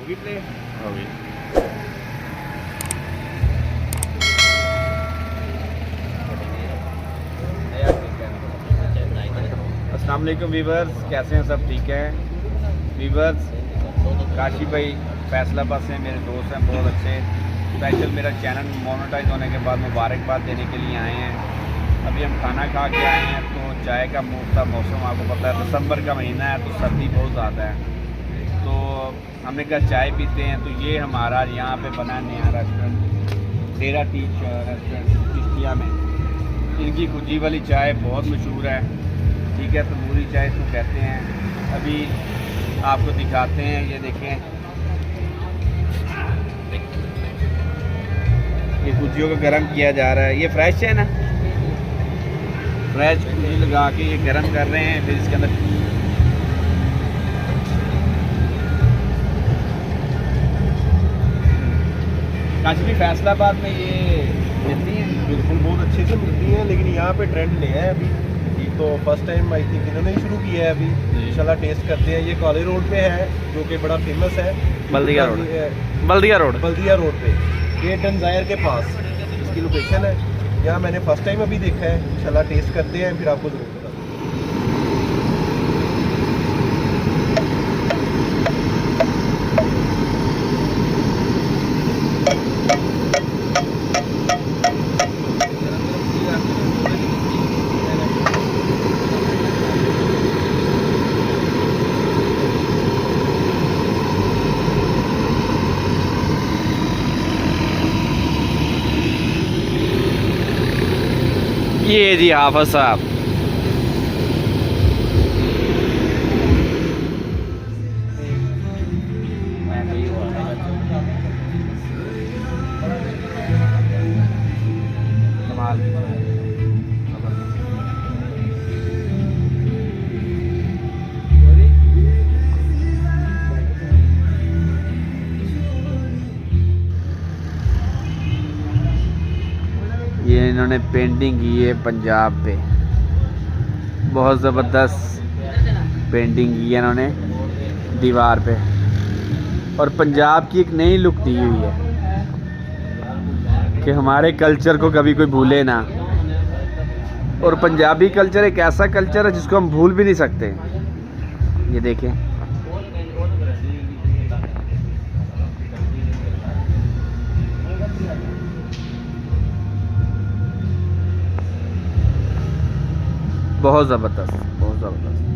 होगी प्ले होगी। अस्सलाम वालेकुम वीवर्स, कैसे हैं सब? ठीक हैं वीवर्स। काशी भाई फैसलाबाद से मेरे दोस्त हैं, बहुत अच्छे। स्पेशल मेरा चैनल मोनेटाइज होने के बाद मुबारकबाद देने के लिए आए हैं। अभी हम खाना खा के आए हैं तो चाय का मौसम आपको पता है, दिसंबर का महीना है तो सर्दी बहुत ज़्यादा है। तो हमने कहा चाय पीते हैं। तो ये हमारा यहाँ पे बना नया रेस्टोरेंट, तेरा टीच रेस्टोरेंट चिश्तिया में। इनकी गुजी वाली चाय बहुत मशहूर है, ठीक है, तंदूरी चाय इसको कहते हैं। अभी आपको दिखाते हैं, ये देखें, ये गुजियों को गर्म किया जा रहा है। ये फ्रेश है ना, फ्रेश गुजी लगा के ये गर्म कर रहे हैं। फिर इसके अंदर काशी फैसलाबाद में ये मिलती हैं, बिल्कुल बहुत अच्छे से मिलती हैं, लेकिन यहाँ पे ट्रेंड नया है अभी। तो फर्स्ट टाइम आई थिंक इन्होंने ही शुरू किया है अभी। इंशाल्लाह टेस्ट करते हैं। ये कॉलेज रोड पे है जो कि बड़ा फेमस है, बल्दिया रोड बल्दिया रोड पे, गेट डिजायर के पास इसकी लोकेशन है। यहाँ मैंने फर्स्ट टाइम अभी देखा है। इंशाल्लाह टेस्ट करते हैं, फिर आपको जरूर बताऊँ। ये जी हाफिज साहब। ये इन्होंने पेंटिंग की है पंजाब पे, बहुत ज़बरदस्त पेंटिंग की है इन्होंने दीवार पे, और पंजाब की एक नई लुक दी हुई है कि हमारे कल्चर को कभी कोई भूले ना। और पंजाबी कल्चर एक ऐसा कल्चर है जिसको हम भूल भी नहीं सकते। ये देखें, बहुत ज़बरदस्त, बहुत ज़बरदस्त।